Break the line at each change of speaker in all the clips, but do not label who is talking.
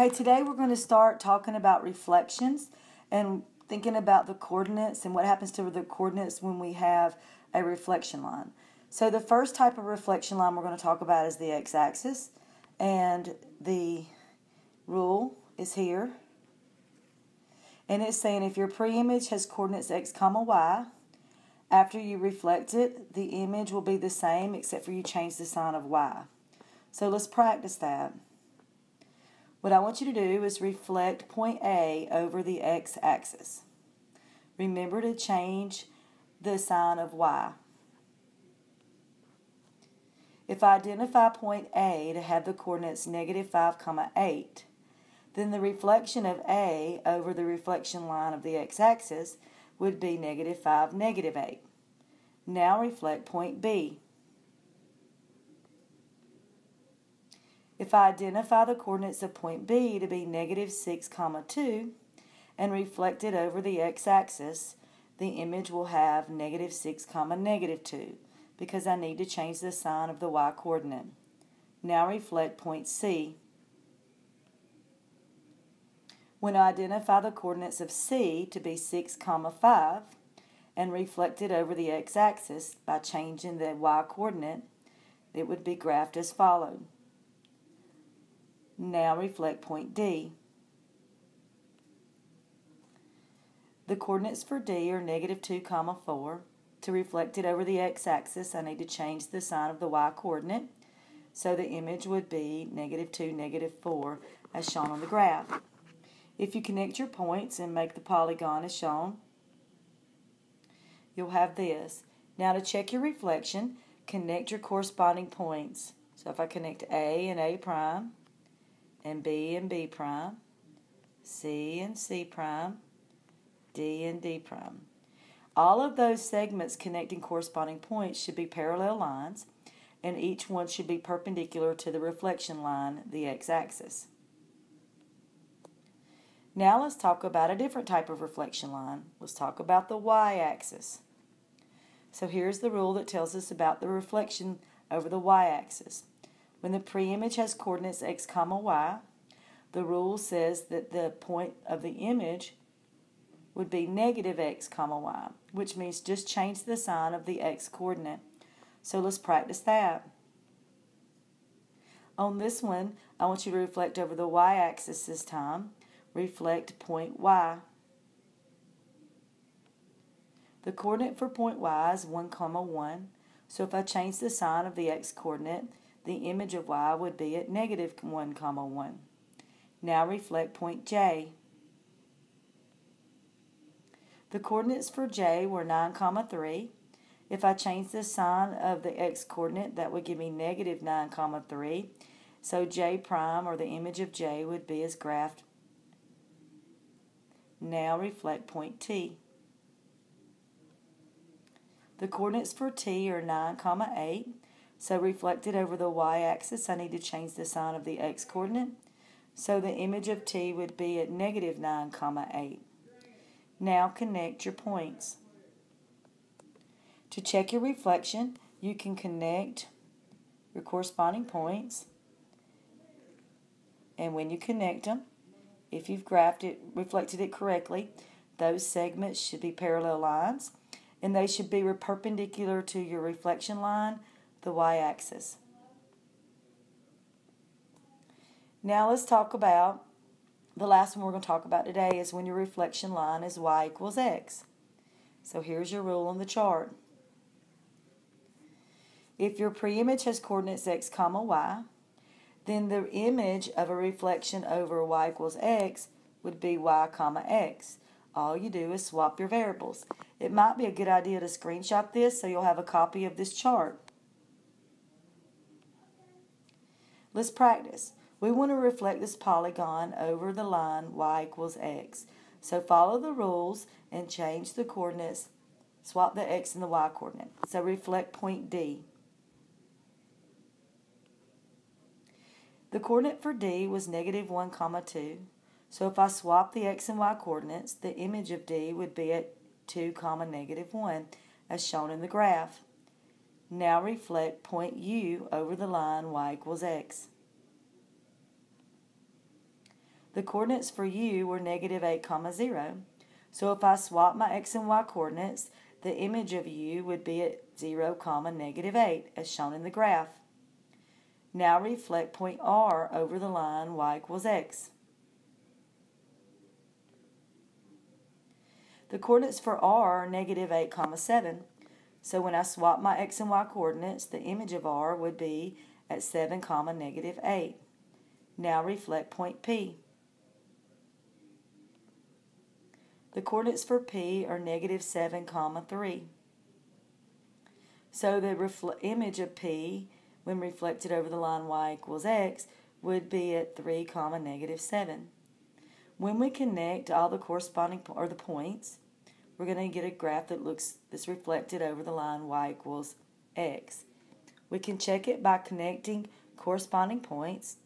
Okay, today we're going to start talking about reflections and thinking about the coordinates and what happens to the coordinates when we have a reflection line. So the first type of reflection line we're going to talk about is the x-axis, and the rule is here. And it's saying if your pre-image has coordinates x comma y, after you reflect it, the image will be the same except for you change the sign of y. So let's practice that. What I want you to do is reflect point A over the x-axis. Remember to change the sign of y. If I identify point A to have the coordinates -5, 8, then the reflection of A over the reflection line of the x-axis would be -5, -8. Now reflect point B. If I identify the coordinates of point B to be -6, 2 and reflect it over the x-axis, the image will have -6, -2 because I need to change the sign of the y-coordinate. Now reflect point C. When I identify the coordinates of C to be 6, 5 and reflect it over the x-axis by changing the y-coordinate, it would be graphed as followed. Now reflect point D. The coordinates for D are -2, 4. To reflect it over the x-axis, I need to change the sign of the y-coordinate. So the image would be -2, -4 as shown on the graph. If you connect your points and make the polygon as shown, you'll have this. Now to check your reflection, connect your corresponding points. So if I connect A and A prime, and B and B prime, C and C prime, D and D prime. All of those segments connecting corresponding points should be parallel lines, and each one should be perpendicular to the reflection line, the x-axis. Now let's talk about a different type of reflection line. Let's talk about the y-axis. So here's the rule that tells us about the reflection over the y-axis. When the pre-image has coordinates x, y, the rule says that the point of the image would be -x, y, which means just change the sign of the x-coordinate. So let's practice that. On this one, I want you to reflect over the y-axis this time. Reflect point Y. The coordinate for point Y is 1, 1. So if I change the sign of the x-coordinate, the image of y would be at -1, 1. Now reflect point J. The coordinates for J were 9, 3. If I change the sign of the x-coordinate, that would give me -9, 3. So J prime, or the image of J, would be as graphed. Now reflect point T. The coordinates for T are 9, 8. So reflected over the y-axis, I need to change the sign of the x-coordinate. So the image of T would be at -9, 8. Now connect your points. To check your reflection, you can connect your corresponding points. And when you connect them, if you've reflected it correctly, those segments should be parallel lines, and they should be perpendicular to your reflection line, the y-axis. Now let's talk about the last one we're going to talk about today is when your reflection line is y = x. So here's your rule on the chart. If your pre-image has coordinates x, y, then the image of a reflection over y = x would be y, x. All you do is swap your variables. It might be a good idea to screenshot this so you'll have a copy of this chart. Let's practice. We want to reflect this polygon over the line y = x. So follow the rules and change the coordinates. Swap the x and the y coordinate. So reflect point D. The coordinate for D was -1, 2. So if I swap the x and y coordinates, the image of D would be at 2, -1, as shown in the graph. Now reflect point U over the line y = x. The coordinates for U were negative 8, comma 0. So if I swap my x and y coordinates, the image of U would be at 0, comma negative 8, as shown in the graph. Now reflect point R over the line y equals x. The coordinates for R are negative 8, comma 7. So when I swap my x and y coordinates, the image of R would be at 7, comma negative 8. Now reflect point P. The coordinates for P are negative 7, comma 3. So the image of P, when reflected over the line y equals x, would be at 3, comma negative 7. When we connect all the corresponding the points, we're going to get a graph that's reflected over the line y equals x. We can check it by connecting corresponding points,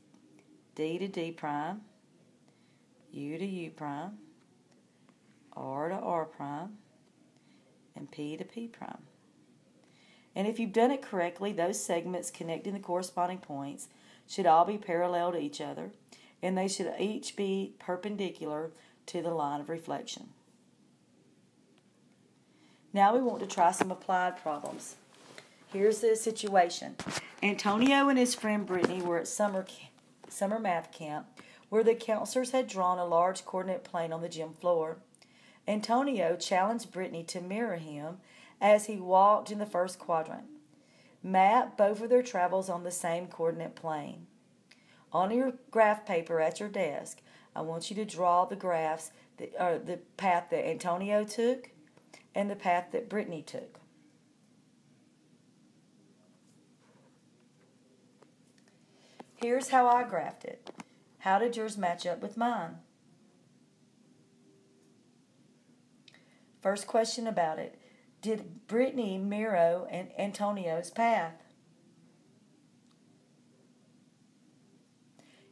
D to D prime, U to U prime, R to R prime, and P to P prime. And if you've done it correctly, those segments connecting the corresponding points should all be parallel to each other, and they should each be perpendicular to the line of reflection. Now we want to try some applied problems. Here's the situation. Antonio and his friend Brittany were at summer math camp where the counselors had drawn a large coordinate plane on the gym floor. Antonio challenged Brittany to mirror him as he walked in the first quadrant. Map both of their travels on the same coordinate plane. On your graph paper at your desk, I want you to draw the graphs, the path that Antonio took and the path that Brittany took. Here's how I graphed it. How did yours match up with mine? First question about it. Did Brittany mirror Antonio's path?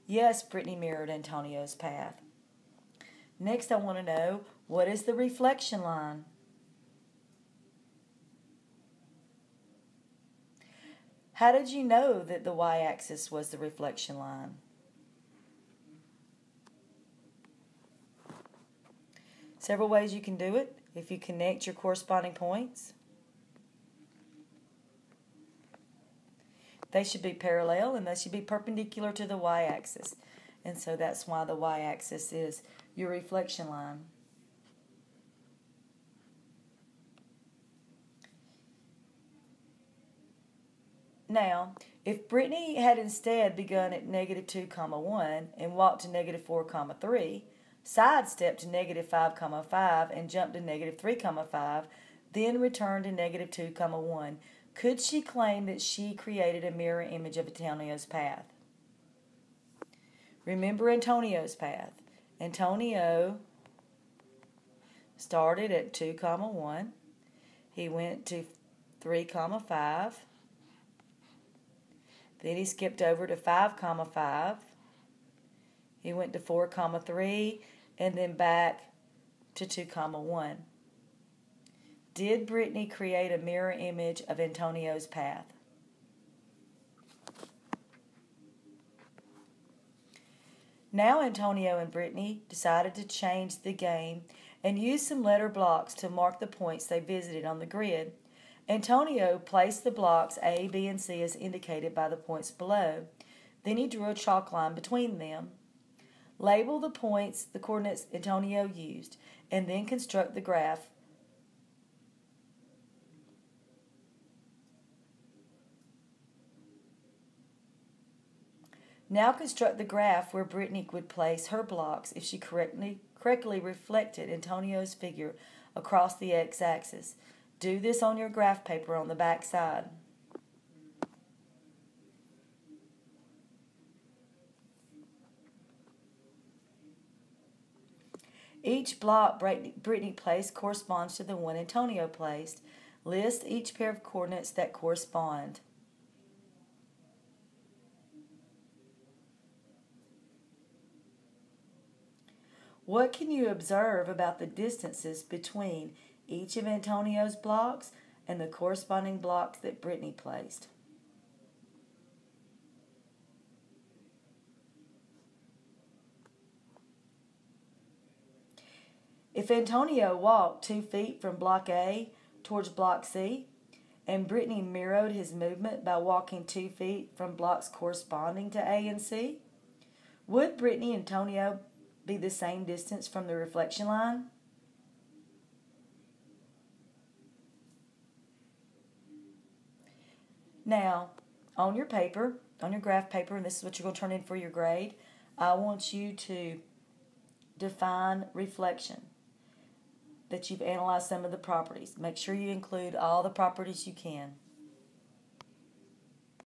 Yes, Brittany mirrored Antonio's path. Next, I want to know, what is the reflection line? How did you know that the y-axis was the reflection line? Several ways you can do it. If you connect your corresponding points, they should be parallel and they should be perpendicular to the y-axis. And so that's why the y-axis is your reflection line. Now, if Brittany had instead begun at negative 2, comma 1 and walked to negative 4, comma 3, sidestepped to negative 5, comma 5 and jumped to negative 3, comma 5, then returned to negative 2, comma 1, could she claim that she created a mirror image of Antonio's path? Remember Antonio's path. Antonio started at 2, comma 1. He went to 3, comma 5. Then he skipped over to 5, comma 5. He went to 4, comma 3, and then back to 2, comma 1. Did Brittany create a mirror image of Antonio's path? Now Antonio and Brittany decided to change the game and use some letter blocks to mark the points they visited on the grid. Antonio placed the blocks A, B, and C as indicated by the points below. Then he drew a chalk line between them. Label the points, the coordinates Antonio used, and then construct the graph. Now construct the graph where Brittany would place her blocks if she correctly reflected Antonio's figure across the x-axis. Do this on your graph paper on the back side. Each block Brittany placed corresponds to the one Antonio placed. List each pair of coordinates that correspond. What can you observe about the distances between each of Antonio's blocks and the corresponding blocks that Brittany placed? If Antonio walked 2 feet from block A towards block C, and Brittany mirrored his movement by walking 2 feet from blocks corresponding to A and C, would Brittany and Antonio be the same distance from the reflection line? Now, on your paper, on your graph paper, and this is what you're going to turn in for your grade, I want you to define reflection, that you've analyzed some of the properties. Make sure you include all the properties you can.